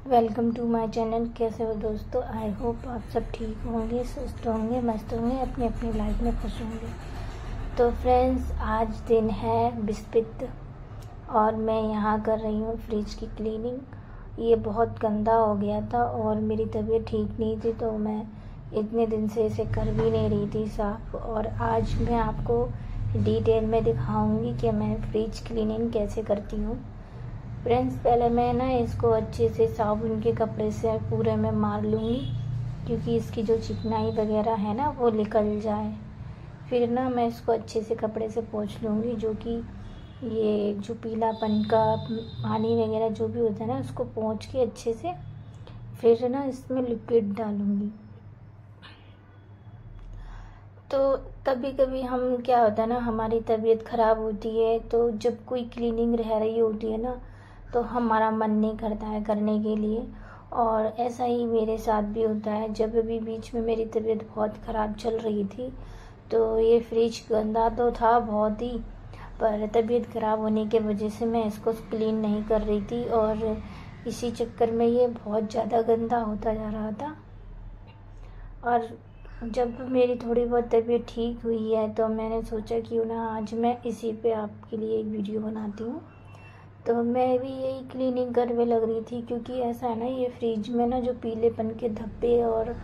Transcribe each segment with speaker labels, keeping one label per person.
Speaker 1: Welcome to my channel. कैसे हो दोस्तों? आई होप आप सब ठीक होंगे, स्वस्थ होंगे, मस्त होंगे, अपनी अपनी लाइफ में खुश होंगे। तो फ्रेंड्स, आज दिन है बृहस्पति और मैं यहाँ कर रही हूँ फ्रिज की क्लीनिंग। ये बहुत गंदा हो गया था और मेरी तबीयत ठीक नहीं थी, तो मैं इतने दिन से इसे कर भी नहीं रही थी साफ। और आज मैं आपको डिटेल में दिखाऊंगी कि मैं फ्रिज क्लीनिंग कैसे करती हूँ। फ्रेंड्स, पहले मैं ना इसको अच्छे से साबुन के कपड़े से पूरे में मार लूँगी, क्योंकि इसकी जो चिकनाई वगैरह है ना वो निकल जाए। फिर ना मैं इसको अच्छे से कपड़े से पोंछ लूँगी, जो कि ये जो पीलापन का पानी वगैरह जो भी होता है ना उसको पोंछ के अच्छे से फिर ना इसमें लिक्विड डालूँगी। तो कभी कभी हम क्या होता है ना, हमारी तबीयत ख़राब होती है, तो जब कोई क्लीनिंग रह रही होती है ना तो हमारा मन नहीं करता है करने के लिए। और ऐसा ही मेरे साथ भी होता है। जब भी बीच में मेरी तबीयत बहुत ख़राब चल रही थी तो ये फ्रिज गंदा तो था बहुत ही, पर तबीयत ख़राब होने के वजह से मैं इसको क्लीन नहीं कर रही थी और इसी चक्कर में ये बहुत ज़्यादा गंदा होता जा रहा था। और जब मेरी थोड़ी बहुत तबीयत ठीक हुई है तो मैंने सोचा कि ना आज मैं इसी पे आपके लिए एक वीडियो बनाती हूँ। तो मैं भी यही क्लीनिंग करने लग रही थी, क्योंकि ऐसा है ना, ये फ्रिज में ना जो पीलेपन के धब्बे और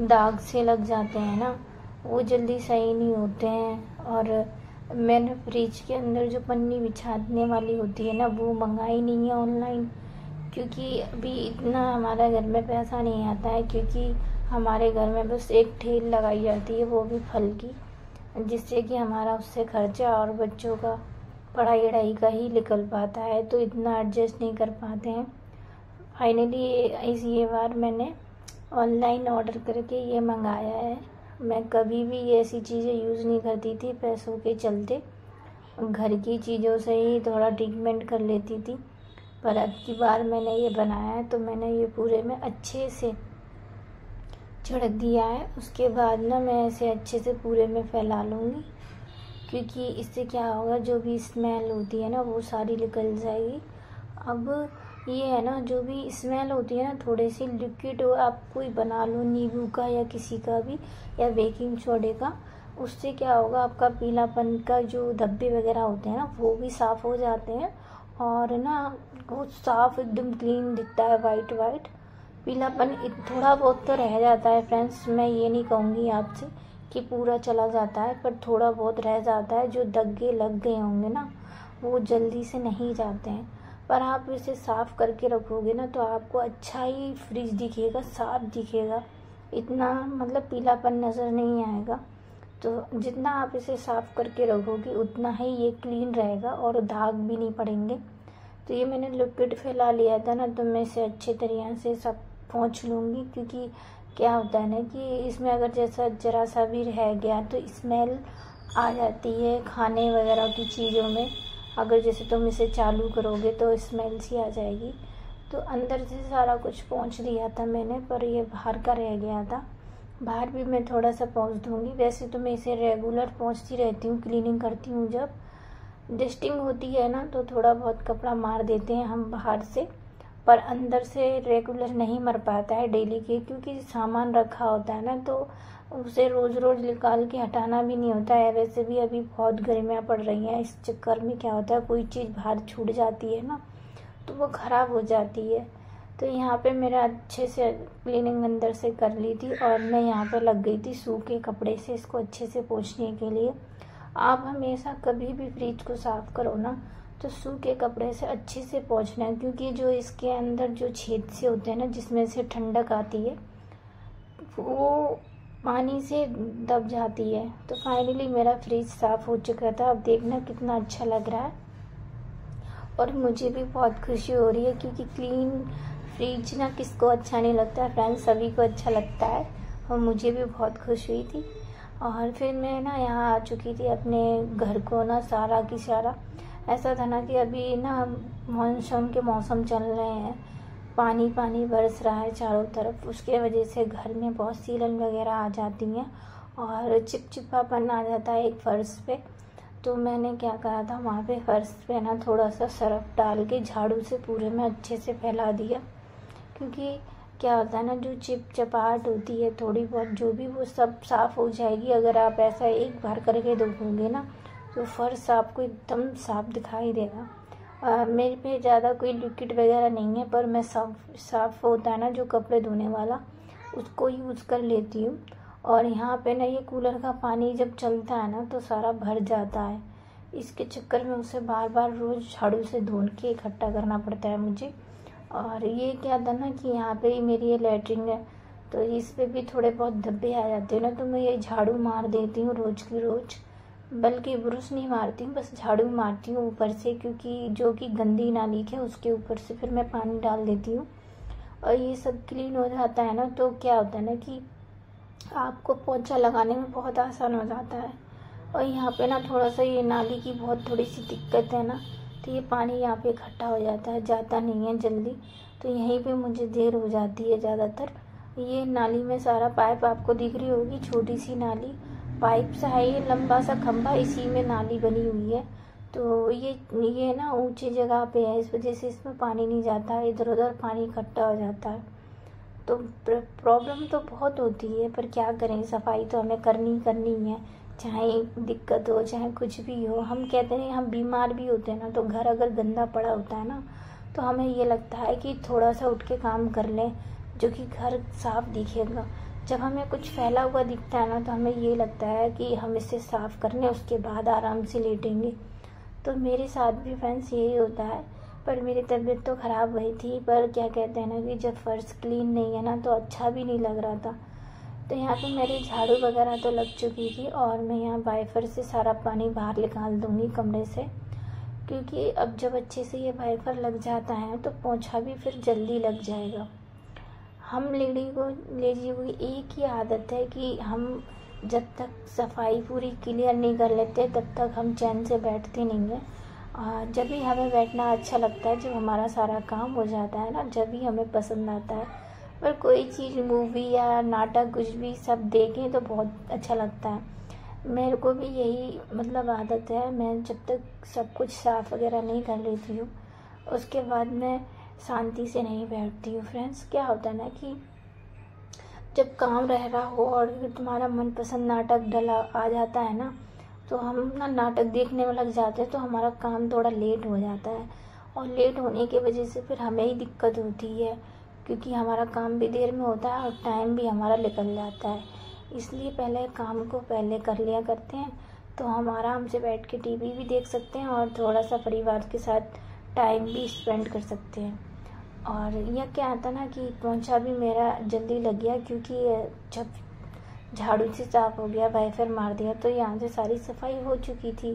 Speaker 1: दाग से लग जाते हैं ना वो जल्दी सही नहीं होते हैं। और मैंने फ्रिज के अंदर जो पन्नी बिछाने वाली होती है ना वो मंगाई नहीं है ऑनलाइन, क्योंकि अभी इतना हमारे घर में पैसा नहीं आता है, क्योंकि हमारे घर में बस एक ठेल लगाई जाती है, वो भी फल की, जिससे कि हमारा उससे खर्चा और बच्चों का पढ़ाई वढ़ाई का ही निकल पाता है, तो इतना एडजस्ट नहीं कर पाते हैं। फाइनली ये बार मैंने ऑनलाइन ऑर्डर करके ये मंगाया है। मैं कभी भी ये ऐसी चीज़ें यूज़ नहीं करती थी, पैसों के चलते घर की चीज़ों से ही थोड़ा ट्रीटमेंट कर लेती थी। पर अब की बार मैंने ये बनाया है तो मैंने ये पूरे में अच्छे से छिड़क दिया है। उसके बाद ना मैं इसे अच्छे से पूरे में फैला लूँगी, क्योंकि इससे क्या होगा, जो भी स्मेल होती है ना वो सारी निकल जाएगी। अब ये है ना, जो भी स्मेल होती है ना, थोड़े से लिक्विड आप कोई बना लो नींबू का या किसी का भी, या बेकिंग सोडे का, उससे क्या होगा, आपका पीलापन का जो धब्बे वगैरह होते हैं ना वो भी साफ़ हो जाते हैं और ना वो साफ़ एकदम क्लीन दिखता है, वाइट वाइट। पीलापन थोड़ा बहुत तो रह जाता है फ्रेंड्स, मैं ये नहीं कहूँगी आपसे कि पूरा चला जाता है, पर थोड़ा बहुत रह जाता है। जो दग्गे लग गए होंगे ना वो जल्दी से नहीं जाते हैं। पर आप इसे साफ़ करके रखोगे ना तो आपको अच्छा ही फ्रिज दिखेगा, साफ दिखेगा, इतना मतलब पीलापन नज़र नहीं आएगा। तो जितना आप इसे साफ़ करके रखोगे उतना ही ये क्लीन रहेगा और दाग भी नहीं पड़ेंगे। तो ये मैंने लिक्विड फैला लिया था ना, तो मैं इसे अच्छे तरीके से सब पोंछ लूँगी, क्योंकि क्या होता है ना कि इसमें अगर जैसा ज़रा सा भी रह गया तो स्मेल आ जाती है खाने वगैरह की चीज़ों में। अगर जैसे तुम इसे चालू करोगे तो स्मेल सी आ जाएगी। तो अंदर से सारा कुछ पोंछ दिया था मैंने, पर ये बाहर का रह गया था। बाहर भी मैं थोड़ा सा पोंछ दूँगी। वैसे तो मैं इसे रेगुलर पोंछती रहती हूँ, क्लीनिंग करती हूँ। जब डस्टिंग होती है ना तो थोड़ा बहुत कपड़ा मार देते हैं हम बाहर से, पर अंदर से रेगुलर नहीं मर पाता है डेली के, क्योंकि सामान रखा होता है ना तो उसे रोज़ रोज़ निकाल के हटाना भी नहीं होता है। वैसे भी अभी बहुत गर्मियाँ पड़ रही हैं, इस चक्कर में क्या होता है, कोई चीज़ बाहर छूट जाती है ना तो वो ख़राब हो जाती है। तो यहाँ पे मेरा अच्छे से क्लीनिंग अंदर से कर ली थी और मैं यहाँ पे लग गई थी सूखे कपड़े से इसको अच्छे से पोंछने के लिए। आप हमेशा कभी भी फ्रिज को साफ़ करो ना तो सूखे कपड़े से अच्छे से पोंछना है, क्योंकि जो इसके अंदर जो छेद से होते हैं ना जिसमें से ठंडक आती है वो पानी से दब जाती है। तो फाइनली मेरा फ्रिज साफ़ हो चुका था। अब देखना कितना अच्छा लग रहा है और मुझे भी बहुत खुशी हो रही है, क्योंकि क्लीन फ्रिज ना किसको अच्छा नहीं लगता है फ्रेंड्स, सभी को अच्छा लगता है और मुझे भी बहुत खुश हुई थी। और फिर मैं ना यहाँ आ चुकी थी अपने घर को ना, सारा की सारा ऐसा था ना कि अभी ना मानसून के मौसम चल रहे हैं, पानी पानी बरस रहा है चारों तरफ, उसके वजह से घर में बहुत सीलन वगैरह आ जाती हैं और चिपचिपापन आ जाता है एक फर्श पे। तो मैंने क्या करा था, वहाँ पे फर्श पे ना थोड़ा सा सर्फ डाल के झाड़ू से पूरे में अच्छे से फैला दिया, क्योंकि क्या होता है ना, जो चिपचिपाहट होती है थोड़ी बहुत जो भी, वो सब साफ़ हो जाएगी अगर आप ऐसा एक बार करके धोओगे ना, तो फर्श आपको एकदम साफ दिखाई देगा। मेरे पे ज़्यादा कोई लिक्विड वगैरह नहीं है, पर मैं साफ़ होता है ना जो कपड़े धोने वाला, उसको यूज़ कर लेती हूँ। और यहाँ पे ना ये कूलर का पानी जब चलता है ना तो सारा भर जाता है, इसके चक्कर में उसे बार बार रोज़ झाड़ू से धो के इकट्ठा करना पड़ता है मुझे। और ये क्या था ना कि यहाँ पे ही मेरी ये लैट्रिन है, तो इस पे भी थोड़े बहुत धब्बे आ जाते हैं ना, तो मैं ये झाड़ू मार देती हूँ रोज़ की रोज़, बल्कि ब्रश नहीं मारती हूँ, बस झाड़ू मारती हूँ ऊपर से, क्योंकि जो कि गंदी नाली है उसके ऊपर से फिर मैं पानी डाल देती हूँ और ये सब क्लीन हो जाता है ना। तो क्या होता है ना कि आपको पोंछा लगाने में बहुत आसान हो जाता है। और यहाँ पे ना थोड़ा सा ये नाली की बहुत थोड़ी सी दिक्कत है ना, तो ये पानी यहाँ पे इकट्ठा हो जाता है, जाता नहीं है जल्दी, तो यहीं पे मुझे देर हो जाती है ज़्यादातर। ये नाली में सारा पाइप आपको दिख रही होगी, छोटी सी नाली, पाइप सा है, ये लंबा सा खंभा, इसी में नाली बनी हुई है। तो ये ना ऊंची जगह पे है, इस वजह से इसमें पानी नहीं जाता है, इधर उधर पानी इकट्ठा हो जाता है। तो प्रॉब्लम तो बहुत होती है, पर क्या करें, सफाई तो हमें करनी है, चाहे दिक्कत हो चाहे कुछ भी हो। हम कहते हैं हम बीमार भी होते हैं ना, तो घर अगर गंदा पड़ा होता है ना, तो हमें ये लगता है कि थोड़ा सा उठ के काम कर लें, जो कि घर साफ दिखेगा। जब हमें कुछ फैला हुआ दिखता है ना, तो हमें ये लगता है कि हम इसे साफ कर लें, उसके बाद आराम से लेटेंगे। तो मेरे साथ भी फ्रेंड्स यही होता है। पर मेरी तबीयत तो ख़राब हुई थी, पर क्या कहते हैं ना कि जब फर्श क्लीन नहीं है ना तो अच्छा भी नहीं लग रहा था। तो यहाँ पे मेरी झाड़ू वगैरह तो लग चुकी थी और मैं यहाँ वाइपर से सारा पानी बाहर निकाल दूँगी कमरे से, क्योंकि अब जब अच्छे से ये वाइपर लग जाता है तो पोंछा भी फिर जल्दी लग जाएगा। हम लेडीज़ को एक ही आदत है कि हम जब तक सफाई पूरी क्लियर नहीं कर लेते तब तक हम चैन से बैठते नहीं हैं। जब भी हमें बैठना अच्छा लगता है, जब हमारा सारा काम हो जाता है ना, जब भी हमें पसंद आता है। पर कोई चीज़, मूवी या नाटक कुछ भी सब देखें तो बहुत अच्छा लगता है। मेरे को भी यही मतलब आदत है, मैं जब तक सब कुछ साफ़ वगैरह नहीं कर लेती हूँ उसके बाद मैं शांति से नहीं बैठती हूँ। फ्रेंड्स, क्या होता है ना कि जब काम रह रहा हो और तुम्हारा मनपसंद नाटक डला आ जाता है ना, तो हम ना नाटक देखने में लग जाते हैं, तो हमारा काम थोड़ा लेट हो जाता है और लेट होने की वजह से फिर हमें ही दिक्कत होती है, क्योंकि हमारा काम भी देर में होता है और टाइम भी हमारा निकल जाता है। इसलिए पहले काम को पहले कर लिया करते हैं, तो हम आराम से बैठ के टीवी भी देख सकते हैं और थोड़ा सा परिवार के साथ टाइम भी स्पेंड कर सकते हैं। और यह क्या आता ना कि पोंछा भी मेरा जल्दी लग गया, क्योंकि जब झाड़ू से साफ हो गया, वाइपर मार दिया, तो यहाँ से सारी सफाई हो चुकी थी।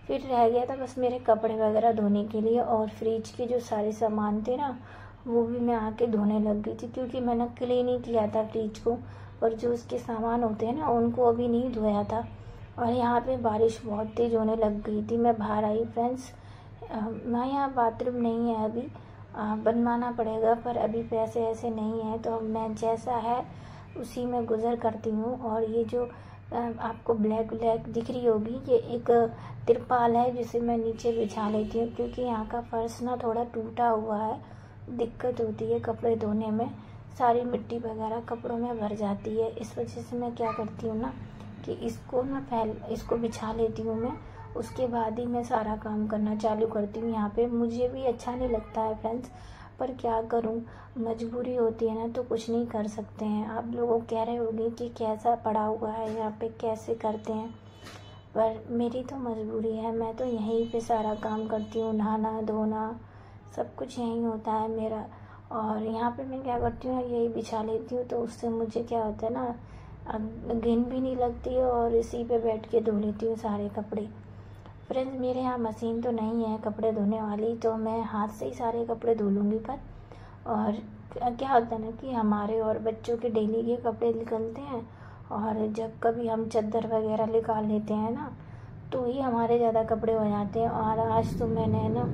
Speaker 1: फिर रह गया था बस मेरे कपड़े वगैरह धोने के लिए, और फ्रिज के जो सारे सामान थे ना वो भी मैं आके धोने लग गई थी, क्योंकि मैंने क्लीन नहीं किया था फ्रिज को, और जो उसके सामान होते हैं ना उनको अभी नहीं धोया था। और यहाँ पे बारिश बहुत तेज़ होने लग गई थी। मैं बाहर आई फ्रेंड्स, मैं यहाँ बाथरूम नहीं है अभी, बनवाना पड़ेगा, पर अभी पैसे ऐसे नहीं है, तो मैं जैसा है उसी में गुजर करती हूँ। और ये जो आपको ब्लैक ब्लैक दिख रही होगी, ये एक तिरपाल है जिसे मैं नीचे बिछा लेती हूँ, क्योंकि यहाँ का फर्श ना थोड़ा टूटा हुआ है, दिक्कत होती है कपड़े धोने में, सारी मिट्टी वगैरह कपड़ों में भर जाती है। इस वजह से मैं क्या करती हूँ ना कि इसको बिछा लेती हूँ मैं, उसके बाद ही मैं सारा काम करना चालू करती हूँ। यहाँ पे मुझे भी अच्छा नहीं लगता है फ्रेंड्स, पर क्या करूँ, मजबूरी होती है ना, तो कुछ नहीं कर सकते हैं। आप लोग कह रहे होंगे कि कैसा पड़ा हुआ है यहाँ पे, कैसे करते हैं, पर मेरी तो मजबूरी है, मैं तो यहीं पे सारा काम करती हूँ, नहाना धोना सब कुछ यहीं होता है मेरा। और यहाँ पे मैं क्या करती हूँ, यही बिछा लेती हूँ, तो उससे मुझे क्या होता है ना, अब घिन भी नहीं लगती है और इसी पे बैठ के धो लेती हूँ सारे कपड़े। फ्रेंड्स, मेरे यहाँ मशीन तो नहीं है कपड़े धोने वाली, तो मैं हाथ से ही सारे कपड़े धो लूँगी। पर और क्या होता है ना कि हमारे और बच्चों के डेली के कपड़े निकलते हैं, और जब कभी हम चादर वगैरह निकाल लेते हैं ना, तो ही हमारे ज़्यादा कपड़े हो जाते हैं। और आज तो मैंने ना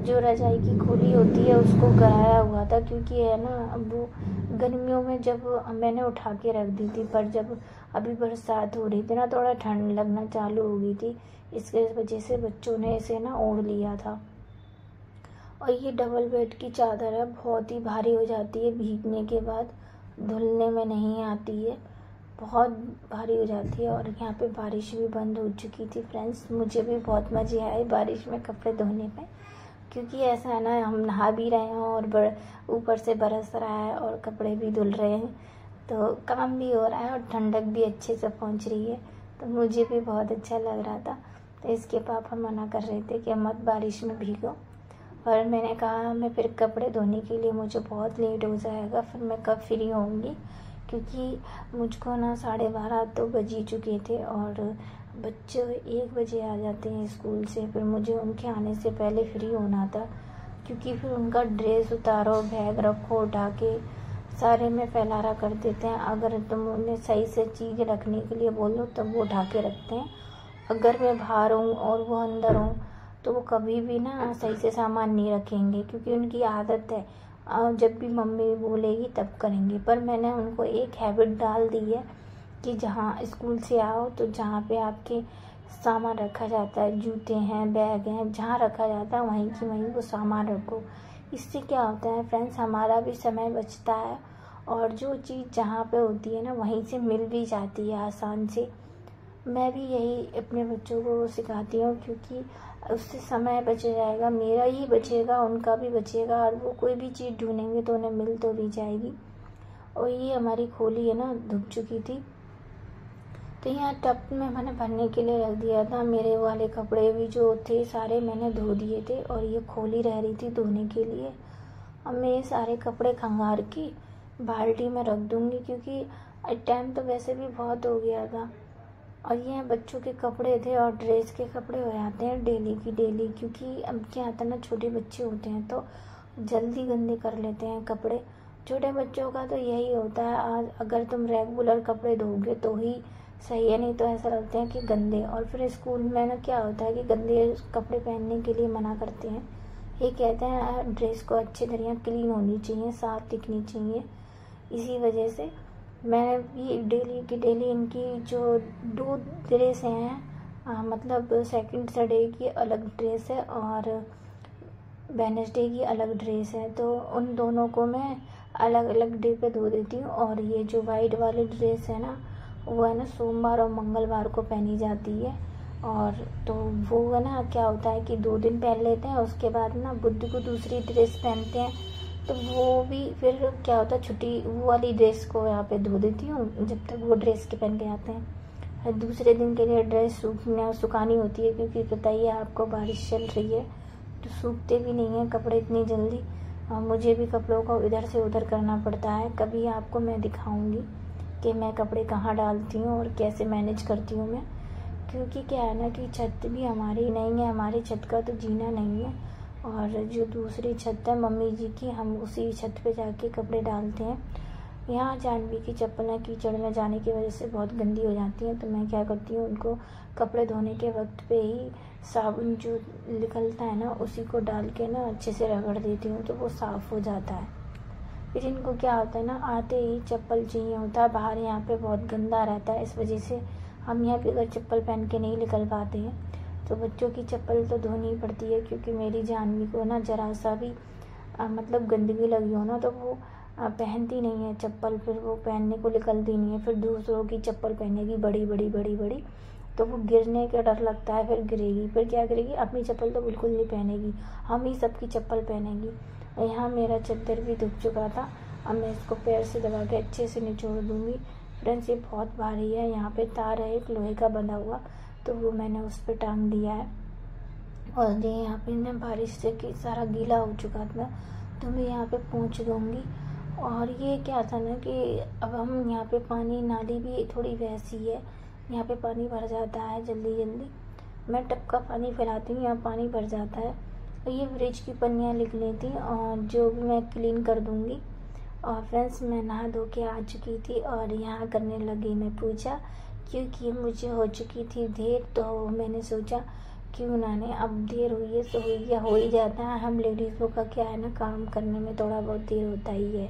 Speaker 1: जो रजाई की खोली होती है उसको कराया हुआ था, क्योंकि है ना वो गर्मियों में जब मैंने उठा के रख दी थी, पर जब अभी बरसात हो रही थी ना, थोड़ा ठंड लगना चालू हो गई थी, इसके वजह से बच्चों ने इसे ना ओढ़ लिया था। और ये डबल बेड की चादर है, बहुत ही भारी हो जाती है भीगने के बाद, धुलने में नहीं आती है, बहुत भारी हो जाती है। और यहाँ पे बारिश भी बंद हो चुकी थी फ्रेंड्स। मुझे भी बहुत मज़े आए बारिश में कपड़े धोने में, क्योंकि ऐसा है ना, हम नहा भी रहे हैं और ऊपर से बरस रहा है और कपड़े भी धुल रहे हैं, तो काम भी हो रहा है और ठंडक भी अच्छे से पहुँच रही है, तो मुझे भी बहुत अच्छा लग रहा था। तो इसके पापा मना कर रहे थे कि मत बारिश में भीगो, और मैंने कहा मैं फिर कपड़े धोने के लिए मुझे बहुत लेट हो जाएगा, फिर मैं कब फ्री होऊंगी, क्योंकि मुझको ना 12:30 तो बज ही चुके थे और बच्चे 1 बजे आ जाते हैं स्कूल से, फिर मुझे उनके आने से पहले फ्री होना था, क्योंकि फिर उनका ड्रेस उतारो, बैग रखो उठा के, सारे में फैलारा कर देते हैं। अगर तुम उन्हें सही से चीज़ रखने के लिए बोलो तब वो उठा के रखते हैं, अगर मैं बाहर हूँ और वो अंदर हूँ तो वो कभी भी ना सही से सामान नहीं रखेंगे, क्योंकि उनकी आदत है जब भी मम्मी बोलेगी तब करेंगे। पर मैंने उनको एक हैबिट डाल दी है कि जहाँ स्कूल से आओ तो जहाँ पे आपके सामान रखा जाता है, जूते हैं, बैग हैं, जहाँ रखा जाता है वहीं की वहीं वो सामान रखो। इससे क्या होता है फ्रेंड्स, हमारा भी समय बचता है और जो चीज़ जहाँ पे होती है ना वहीं से मिल भी जाती है आसान से। मैं भी यही अपने बच्चों को सिखाती हूँ, क्योंकि उससे समय बच जाएगा, मेरा ही बचेगा, उनका भी बचेगा, और वो कोई भी चीज़ ढूंढेंगे तो उन्हें मिल तो भी जाएगी। और ये हमारी खोली है ना, धुप चुकी थी, तो यहाँ टब में मैंने भरने के लिए रख दिया था। मेरे वाले कपड़े भी जो थे सारे मैंने धो दिए थे, और ये खोली रह रही थी धोने के लिए। अब मैं ये सारे कपड़े खंगार के बाल्टी में रख दूँगी, क्योंकि टाइम तो वैसे भी बहुत हो गया था। और ये बच्चों के कपड़े थे और ड्रेस के कपड़े हो जाते हैं डेली की डेली, क्योंकि अब क्या आता है ना, छोटे बच्चे होते हैं तो जल्दी गंदे कर लेते हैं कपड़े। छोटे बच्चों का तो यही होता है, आज अगर तुम रेगुलर कपड़े धोगे तो ही सही है, नहीं तो ऐसा लगते हैं कि गंदे। और फिर स्कूल में ना क्या होता है कि गंदे कपड़े पहनने के लिए मना करते हैं, ये कहते हैं ड्रेस को अच्छी तरह क्लीन होनी चाहिए, साफ दिखनी चाहिए। इसी वजह से मैं भी डेली की डेली इनकी जो 2 ड्रेस हैं, मतलब सेकंड संडे की अलग ड्रेस है और वेडनेसडे की अलग ड्रेस है, तो उन दोनों को मैं अलग अलग डे पे धो देती हूँ। और ये जो वाइट वाली ड्रेस है ना, वो है ना सोमवार और मंगलवार को पहनी जाती है। और तो वो है ना, क्या होता है कि 2 दिन पहन लेते हैं, उसके बाद ना बुध को दूसरी ड्रेस पहनते हैं, तो वो भी फिर क्या होता है, छुट्टी वो वाली ड्रेस को यहाँ पे धो देती हूँ जब तक वो ड्रेस के पहन के आते हैं। दूसरे दिन के लिए ड्रेस सुखानी होती है, क्योंकि पता ही है आपको बारिश चल रही है तो सूखते भी नहीं हैं कपड़े इतनी जल्दी। मुझे भी कपड़ों को इधर से उधर करना पड़ता है। कभी आपको मैं दिखाऊंगी कि मैं कपड़े कहाँ डालती हूँ और कैसे मैनेज करती हूँ मैं, क्योंकि क्या है ना कि छत भी हमारी नहीं है, हमारी छत का तो जीना नहीं है, और जो दूसरी छत है मम्मी जी की, हम उसी छत पे जाके कपड़े डालते हैं। यहाँ जानवी की चप्पलें कीचड़ में जाने की वजह से बहुत गंदी हो जाती हैं, तो मैं क्या करती हूँ, उनको कपड़े धोने के वक्त पे ही साबुन जो निकलता है ना उसी को डाल के ना अच्छे से रगड़ देती हूँ, तो वो साफ़ हो जाता है। फिर इनको क्या होता है ना, आते ही चप्पल चाहिए होता है, बाहर यहाँ पे बहुत गंदा रहता है, इस वजह से हम यहाँ पे अगर चप्पल पहन के नहीं निकल पाते हैं तो बच्चों की चप्पल तो धोनी ही पड़ती है, क्योंकि मेरी जानवी को ना ज़रा सा भी मतलब गंदगी लगी हो ना तो वो पहनती नहीं है चप्पल, फिर वो पहनने को निकलती नहीं है, फिर दूसरों की चप्पल पहनेगी बड़ी बड़ी बड़ी बड़ी, तो वो गिरने का डर लगता है, फिर गिरेगी, फिर क्या करेगी, अपनी चप्पल तो बिल्कुल नहीं पहनेगी, हम ही सबकी चप्पल पहनेगी। यहाँ मेरा चद्दर भी धुप चुका था, अब मैं इसको पैर से दबा के अच्छे से निचोड़ दूँगी। फ्रेंड्स ये बहुत भारी है, यहाँ पे तार है एक लोहे का बंधा हुआ, तो वो मैंने उस पर टांग दिया है। और ये यहाँ पे ना बारिश से कि सारा गीला हो चुका था, तो मैं यहाँ पे पोंछ दूँगी। और ये क्या था ना कि अब हम यहाँ पे पानी, नाली भी थोड़ी वैसी है, यहाँ पे पानी भर जाता है जल्दी जल्दी, मैं टब का पानी फैलाती हूँ, यहाँ पानी भर जाता है। तो ये फ्रिज की पन्नियाँ लिख लेती और जो भी मैं क्लीन कर दूँगी। और फ्रेंड्स मैं नहा धो के आ चुकी थी और यहाँ करने लगी मैं पूजा, क्योंकि मुझे हो चुकी थी देर, तो मैंने सोचा क्यों ना ने, अब देर हुई है तो हुई है, हो ही जाता है, हम लेडीज़ों का क्या है ना, काम करने में थोड़ा बहुत देर होता ही है।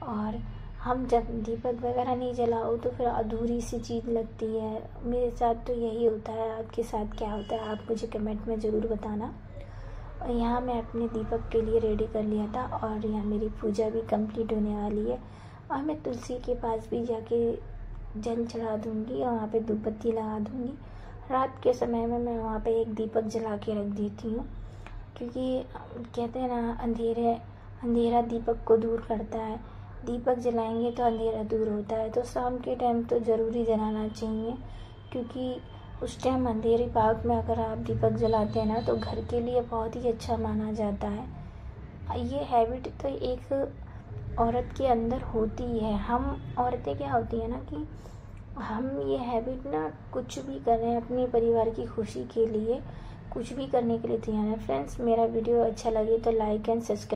Speaker 1: और हम जब दीपक वगैरह नहीं जलाओ तो फिर अधूरी सी चीज़ लगती है, मेरे साथ तो यही होता है। आपके साथ क्या होता है आप मुझे कमेंट में ज़रूर बताना। और यहाँ मैं अपने दीपक के लिए रेडी कर लिया था और यहाँ मेरी पूजा भी कंप्लीट होने वाली है। और मैं तुलसी के पास भी जाके जल चढ़ा दूँगी और वहाँ पे धूप बत्ती लगा दूँगी। रात के समय में मैं वहाँ पे एक दीपक जला के रख देती हूँ, क्योंकि कहते हैं ना अंधेरा दीपक को दूर करता है। दीपक जलाएंगे तो अंधेरा दूर होता है। तो शाम के टाइम तो ज़रूरी जलाना चाहिए, क्योंकि उस टाइम अंधेरी भाग में अगर आप दीपक जलाते हैं ना तो घर के लिए बहुत ही अच्छा माना जाता है। ये हैबिट तो एक औरत के अंदर होती है। हम औरतें क्या होती है ना कि हम ये हैबिट ना कुछ भी कर रहे हैं अपने परिवार की खुशी के लिए, कुछ भी करने के लिए तैयार है। फ्रेंड्स, मेरा वीडियो अच्छा लगे तो लाइक एंड सब्सक्राइब